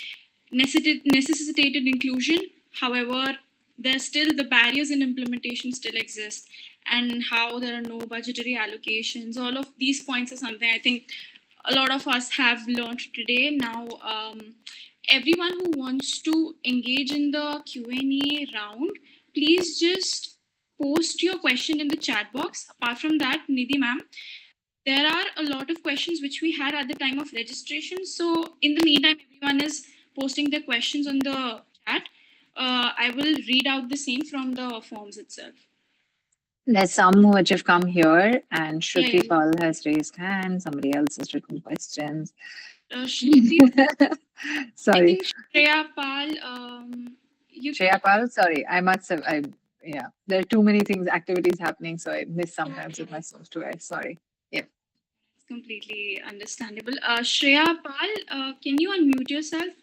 necessitated inclusion. However, there's still the barriers in implementation still exist, and how there are no budgetary allocations. All of these points are something I think a lot of us have learned today. Now, everyone who wants to engage in the Q&A round, please just post your question in the chat box. Apart from that, Nidhi ma'am, there are a lot of questions which we had at the time of registration. So in the meantime, everyone is posting their questions on the chat. I will read out the same from the forms itself. There's some which have come here, and Shruti Yeah. Paul has raised hand. Somebody else has written questions. Shruti, I Sorry. think Shreya Pal, Shreya Pal, sorry, I must have, yeah, there are too many things, activities happening, so I miss sometimes with my software. Sorry. Yeah. It's completely understandable. Shreya Pal, can you unmute yourself?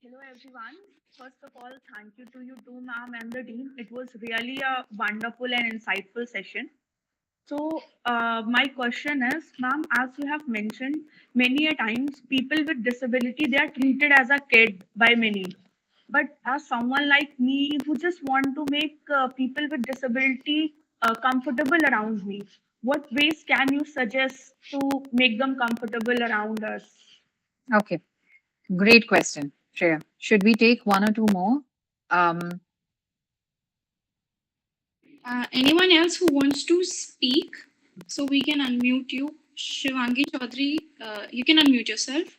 Hello everyone. First of all, thank you to you too, ma'am, and the team. It was really a wonderful and insightful session. So, my question is, ma'am, as you have mentioned, many a times people with disability they are treated as a kid by many. But as someone like me who just want to make people with disability comfortable around me, what ways can you suggest to make them comfortable around us? Okay. Great question, Shreya. Should we take one or two more? Anyone else who wants to speak, so we can unmute you. Shivangi Chaudhary, you can unmute yourself.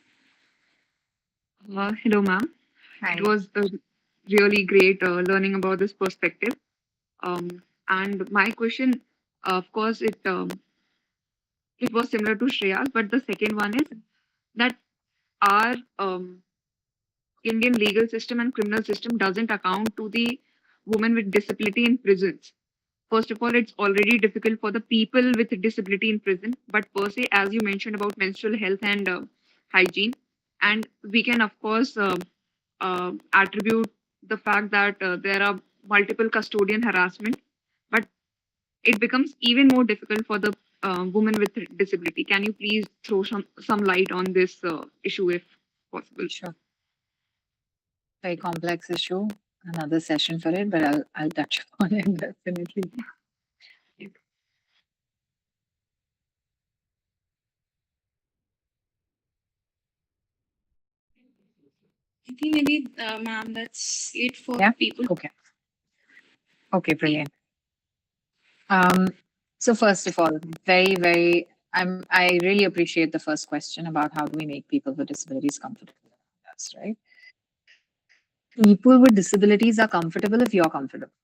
Hello, ma'am. Hi. It was really great learning about this perspective. And my question, of course, it was similar to Shreya's, but the second one is that our Indian legal system and criminal system doesn't account to the women with disability in prisons. First of all, it's already difficult for the people with disability in prison, but per se, as you mentioned about menstrual health and hygiene, and we can, of course, attribute the fact that there are multiple custodian harassment, but it becomes even more difficult for the woman with disability. Can you please throw some light on this issue if possible? Sure. Very complex issue. Another session for it, but I'll touch upon it definitely. I think maybe, ma'am, that's it for people. Okay. Okay, brilliant. So first of all, I really appreciate the first question about how do we make people with disabilities comfortable with us, right? People with disabilities are comfortable if you're comfortable.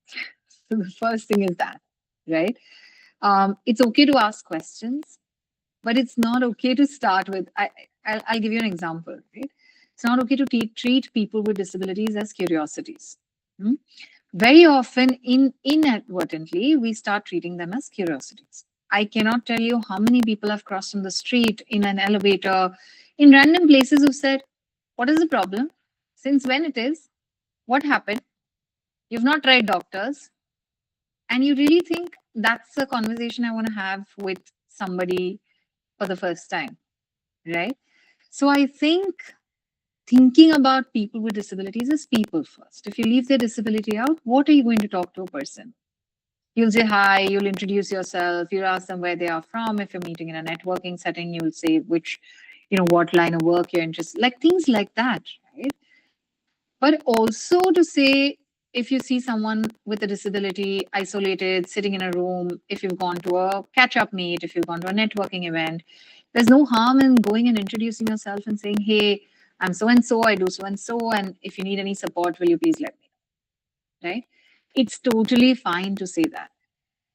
So the first thing is that, right? It's okay to ask questions, but it's not okay to start with. I'll give you an example, right? It's not okay to treat people with disabilities as curiosities. Very often, inadvertently, we start treating them as curiosities. I cannot tell you how many people have crossed on the street, in an elevator, in random places who said, "What is the problem? Since when it is? What happened? You've not tried doctors." And you really think that's a conversation I want to have with somebody for the first time, right? So I think thinking about people with disabilities is people first. If you leave their disability out, what are you going to talk to a person? You'll say hi, you'll introduce yourself, you'll ask them where they are from. If you're meeting in a networking setting, you'll say what line of work you're interested, like things like that, right? But also to say, if you see someone with a disability isolated, sitting in a room, if you've gone to a catch up meet, if you've gone to a networking event, there's no harm in going and introducing yourself and saying, hey, I'm so and so, I do so and so, and if you need any support, will you please let me know, right? It's totally fine to say that.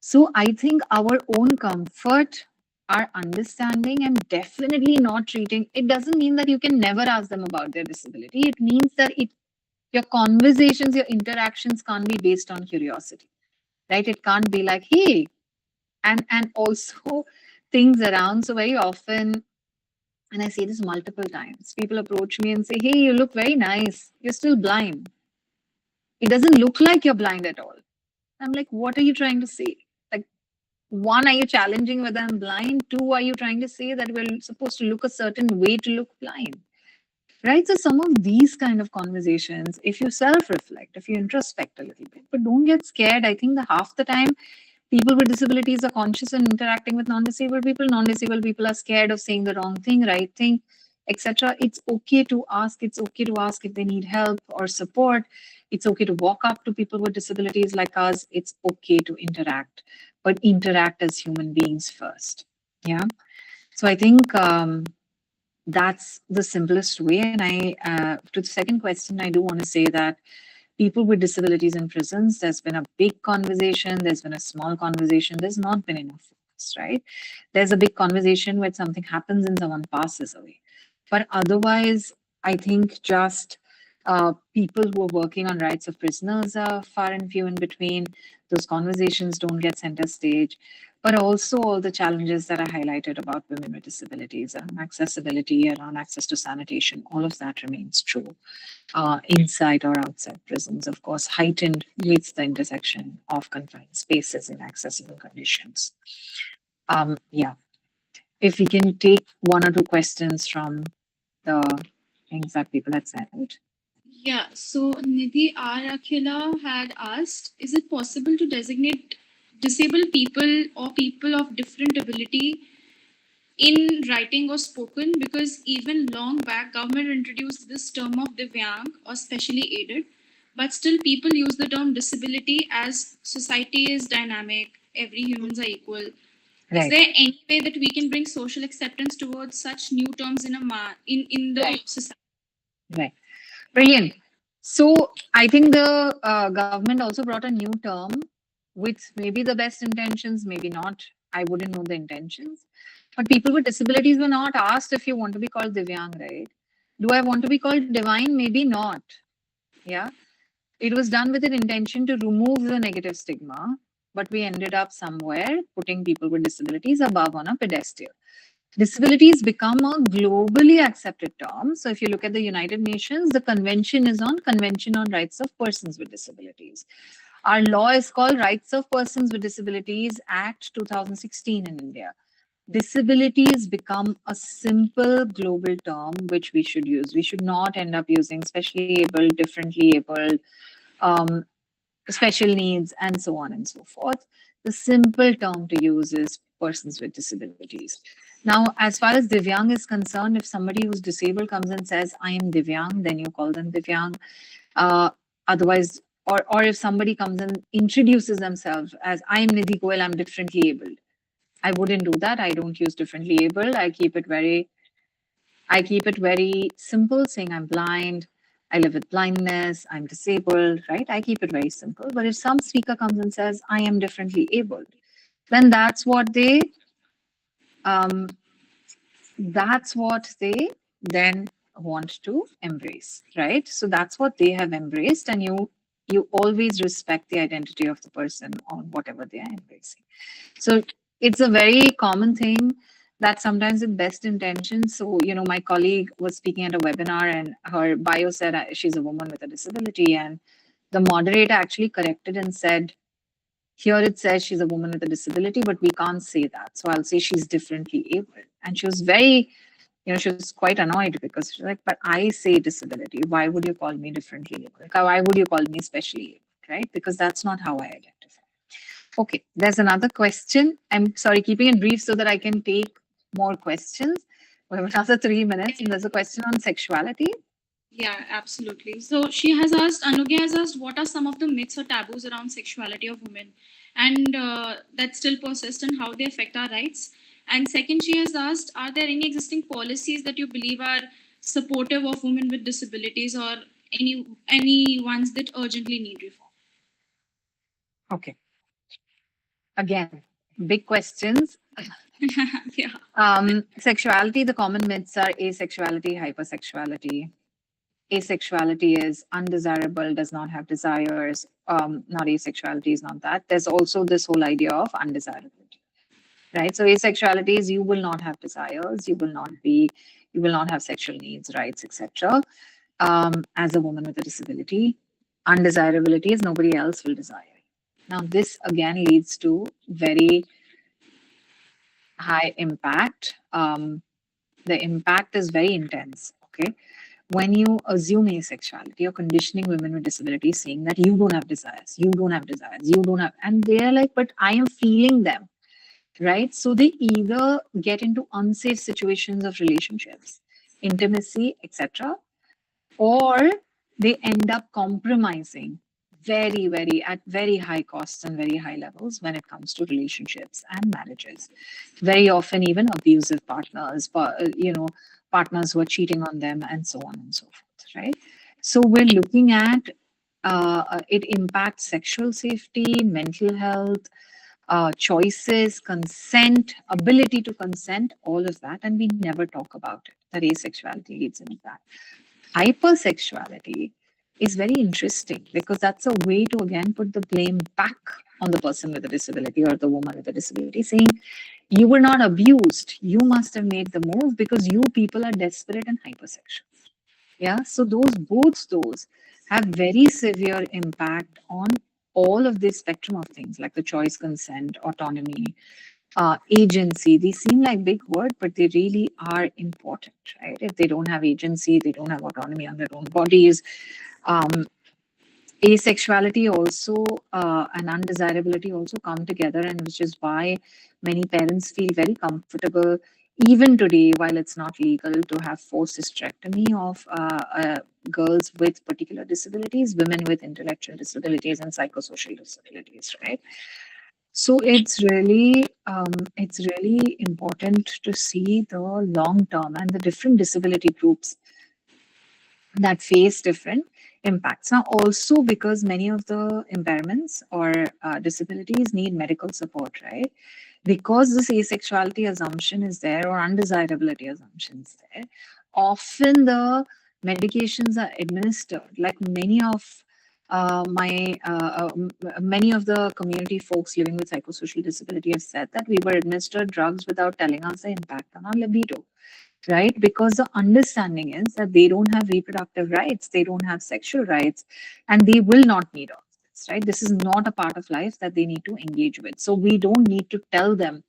So I think our own comfort, our understanding, and definitely not treating it doesn't mean that you can never ask them about their disability. It means that your conversations, your interactions can't be based on curiosity, right? It can't be like, hey, and also things around. So very often, and I say this multiple times, people approach me and say, hey, you look very nice. You're still blind. It doesn't look like you're blind at all. I'm like, what are you trying to say? Like, one, are you challenging whether I'm blind? Two, are you trying to say that we're supposed to look a certain way to look blind? Right? So some of these kind of conversations, if you self-reflect, if you introspect a little bit, but don't get scared. I think that half the time people with disabilities are conscious and interacting with non-disabled people. Non-disabled people are scared of saying the wrong thing, right thing, etc. It's okay to ask. It's okay to ask if they need help or support. It's okay to walk up to people with disabilities like us. It's okay to interact, but interact as human beings first. Yeah. So I think that's the simplest way. And to the second question, I do want to say that people with disabilities in prisons, there's been a big conversation, there's been a small conversation, there's not been enough focus, right? There's a big conversation when something happens and someone passes away. But otherwise, I think just people who are working on rights of prisoners are far and few in between. Those conversations don't get center stage. But also all the challenges that are highlighted about women with disabilities, around accessibility, around access to sanitation, all of that remains true inside or outside prisons, of course, heightened with the intersection of confined spaces in accessible conditions. Yeah, if we can take one or two questions from the things that people had sent. Yeah, so Nidhi R. Akhila had asked, is it possible to designate disabled people or people of different ability in writing or spoken? Because even long back, government introduced this term of Divyang or specially aided, but still people use the term disability as society is dynamic, every humans are equal. Is there any way that we can bring social acceptance towards such new terms in the society? Right. Brilliant. So I think the government also brought a new term with maybe the best intentions, maybe not. I wouldn't know the intentions. But people with disabilities were not asked if you want to be called Divyang, right? Do I want to be called divine? Maybe not. Yeah. It was done with an intention to remove the negative stigma, but we ended up somewhere putting people with disabilities above on a pedestal. Disabilities become a globally accepted term. So if you look at the United Nations, the convention is on Convention on Rights of Persons with Disabilities. Our law is called Rights of Persons with Disabilities Act 2016 in India. Disabilities become a simple global term which we should use. We should not end up using specially able, differently able, um, special needs, and so on and so forth. The simple term to use is persons with disabilities. Now, as far as Divyang is concerned, if somebody who's disabled comes and says, I am Divyang, then you call them Divyang. Otherwise, or if somebody comes and introduces themselves as, I am Nidhi Goyal, I'm differently abled. I wouldn't do that. I don't use differently able. I keep it very simple, saying I'm blind, I live with blindness, I'm disabled, right? I keep it very simple. But if some speaker comes and says, I am differently abled, then that's what they then want to embrace, right? So that's what they have embraced, and you always respect the identity of the person on whatever they are embracing. So it's a very common thing that sometimes with best intentions. So, my colleague was speaking at a webinar and her bio said she's a woman with a disability, and the moderator actually corrected and said, here it says she's a woman with a disability, but we can't say that. So I'll say she's differently able. And she was very, she was quite annoyed because she's like, but I say disability. Why would you call me differently able? Why would you call me specially able, right? Because that's not how I identify. Okay, there's another question. I'm sorry, keeping it brief so that I can take more questions. We have another 3 minutes, and there's a question on sexuality. Yeah, absolutely. So she has asked, Anugya has asked, what are some of the myths or taboos around sexuality of women, and that still persist, and how they affect our rights. And second, she has asked, are there any existing policies that you believe are supportive of women with disabilities, or any ones that urgently need reform? Okay. Again, big questions. Yeah. Sexuality, the common myths are asexuality, hypersexuality. Asexuality is undesirable, does not have desires. Not asexuality is not that. There's also this whole idea of undesirability, right? So asexuality is you will not have desires, you will not have sexual needs, rights, etc. As a woman with a disability. Undesirability is nobody else will desire. Now, this again leads to very high impact. The impact is very intense. Okay. When you assume asexuality, you're conditioning women with disabilities saying that you don't have desires, you don't have desires, you don't have, and they're like, but I am feeling them, right? So they either get into unsafe situations of relationships, intimacy, etc., or they end up compromising at very high costs and very high levels when it comes to relationships and marriages. Very often, even abusive partners, partners who are cheating on them, and so on and so forth, right? So we're looking at it impacts sexual safety, mental health, choices, consent, ability to consent, all of that, and we never talk about it. That asexuality leads into that. Hypersexuality is very interesting because that's a way to again put the blame back on the person with a disability or the woman with a disability, saying, you were not abused. You must have made the move because you people are desperate and hypersexual. Yeah. So both those have very severe impact on all of this spectrum of things like the choice, consent, autonomy, agency. These seem like big words, but they really are important, right? If they don't have agency, they don't have autonomy on their own bodies. Asexuality also and undesirability also come together, and which is why many parents feel very comfortable even today, while it's not legal, to have forced hysterectomy of girls with particular disabilities, women with intellectual disabilities and psychosocial disabilities, right? So it's really important to see the long term and the different disability groups that face different impacts. Now, also because many of the impairments or disabilities need medical support, right? Because this asexuality assumption is there or undesirability assumption is there, often the medications are administered. Like many of the community folks living with psychosocial disability have said that we were administered drugs without telling us the impact on our libido, right? Because the understanding is that they don't have reproductive rights, they don't have sexual rights, and they will not need all this, right? This is not a part of life that they need to engage with. So we don't need to tell them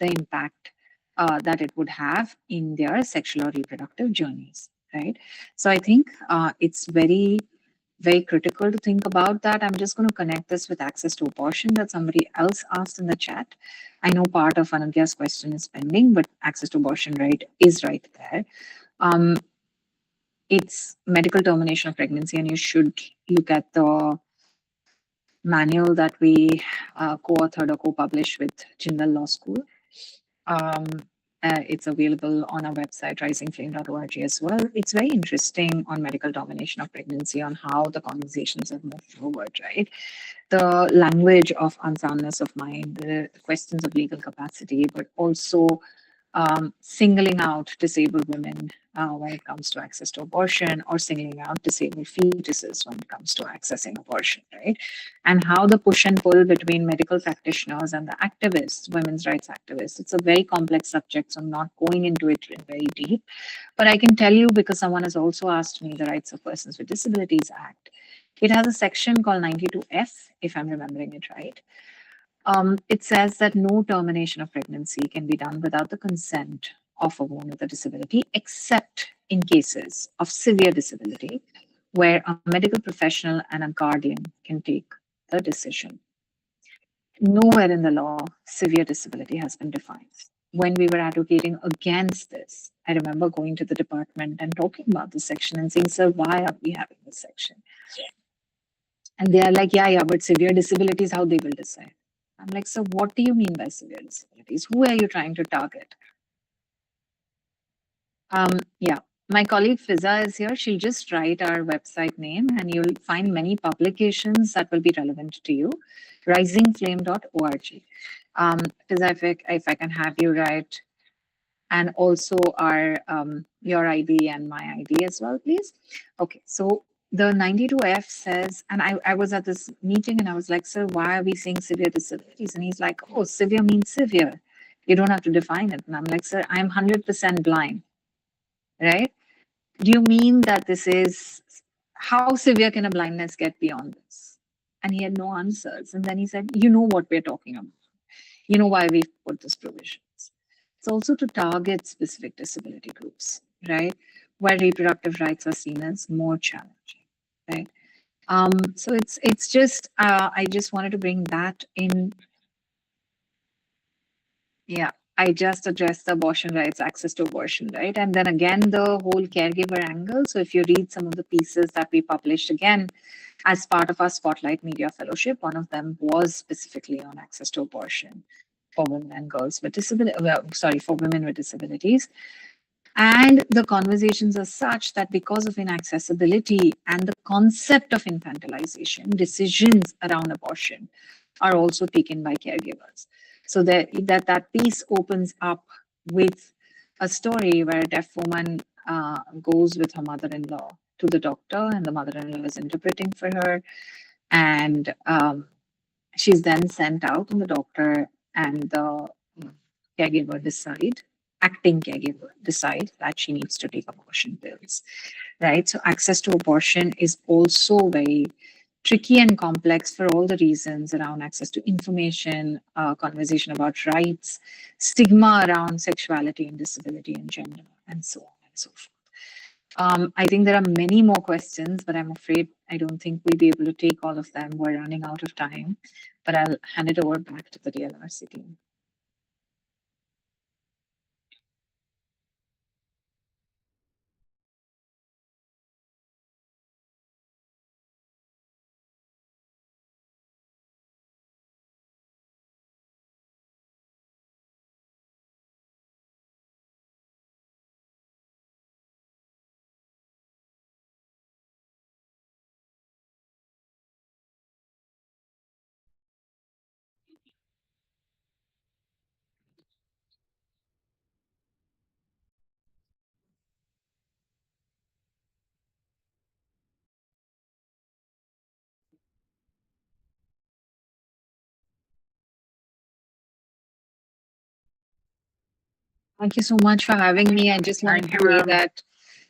the impact that it would have in their sexual or reproductive journeys, right? So I think it's very critical to think about that. I'm just going to connect this with access to abortion that somebody else asked in the chat. I know part of Anagya's question is pending, but access to abortion right is right there. It's medical termination of pregnancy, and you should look at the manual that we co-authored or co-published with Jindal Law School. It's available on our website, risingflame.org as well. It's very interesting on medical domination of pregnancy, on how the conversations have moved forward, right? The language of unsoundness of mind, the questions of legal capacity, but also singling out disabled women when it comes to access to abortion, or singling out disabled fetuses when it comes to accessing abortion, right? And how the push and pull between medical practitioners and the activists, women's rights activists, it's a very complex subject, so I'm not going into it very deep. But I can tell you, because someone has also asked me, the Rights of Persons with Disabilities Act, it has a section called 92F, if I'm remembering it right. It says that no termination of pregnancy can be done without the consent of a woman with a disability, except in cases of severe disability, where a medical professional and a guardian can take the decision. nowhere in the law severe disability has been defined. When we were advocating against this, I remember going to the department and talking about the section and saying, sir, why are we having this section? And they are like, yeah, but severe disabilities, how they will decide. I'm like, so what do you mean by severe disabilities? Who are you trying to target? Yeah, my colleague Fiza is here. She'll just write our website name and you'll find many publications that will be relevant to you. Risingflame.org. Fiza, if I can have you write, and also our your ID and my ID as well, please. Okay, so the 92F says, and I was at this meeting and I was like, sir, why are we saying severe disabilities? And he's like, oh, severe means severe. You don't have to define it. And I'm like, sir, I'm 100% blind, right? Do you mean that this is, how severe can a blindness get beyond this? And he had no answers. And then he said, you know what we're talking about. You know why we've put this provisions. It's also to target specific disability groups, right? Where reproductive rights are seen as more challenging, right? So it's just I just wanted to bring that in. Yeah, I just addressed the abortion rights, access to abortion, right? And then again, the whole caregiver angle. So if you read some of the pieces that we published again as part of our Spotlight Media Fellowship, one of them was specifically on access to abortion for women and girls with disability, for women with disabilities. And the conversations are such that because of inaccessibility and the concept of infantilization, decisions around abortion are also taken by caregivers. So that piece opens up with a story where a deaf woman goes with her mother-in-law to the doctor, and the mother-in-law is interpreting for her, and she's then sent out, and the doctor and the caregiver acting caregiver decide that she needs to take abortion pills, right? So access to abortion is also very tricky and complex for all the reasons around access to information, conversation about rights, stigma around sexuality and disability and gender, and so on and so forth. I think there are many more questions, but I'm afraid I don't think we'll be able to take all of them. We're running out of time, but I'll hand it over back to the DLRC team. Thank you so much for having me. I just want to say that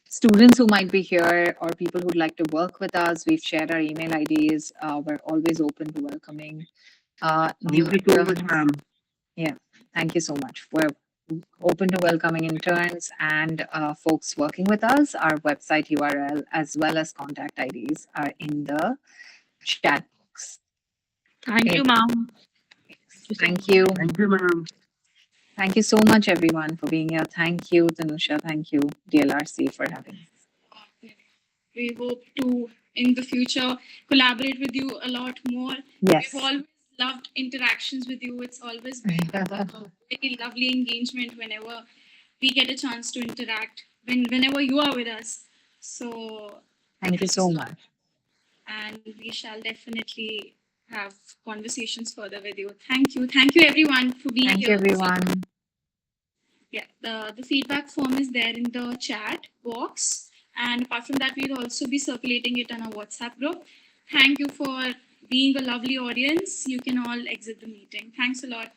students who might be here or people who'd like to work with us, we've shared our email IDs. We're always open to welcoming. Thank you so much, ma'am. Yeah, thank you so much. We're open to welcoming interns and folks working with us. Our website URL as well as contact IDs are in the chat box. Thank you, ma'am. Thank you. Thank you, ma'am. Thank you so much, everyone, for being here. Thank you, Tanusha. Thank you, DLRC, for having me. We hope to, in the future, collaborate with you a lot more. Yes. We've always loved interactions with you. It's always been a very lovely engagement whenever we get a chance to interact, whenever you are with us. So thank you so much. And we shall definitely have conversations further with you. Thank you. Thank you, everyone, for being Thank here. you, everyone. Yeah, the feedback form is there in the chat box. And apart from that, we'll also be circulating it on our WhatsApp group. Thank you for being a lovely audience. You can all exit the meeting. Thanks a lot.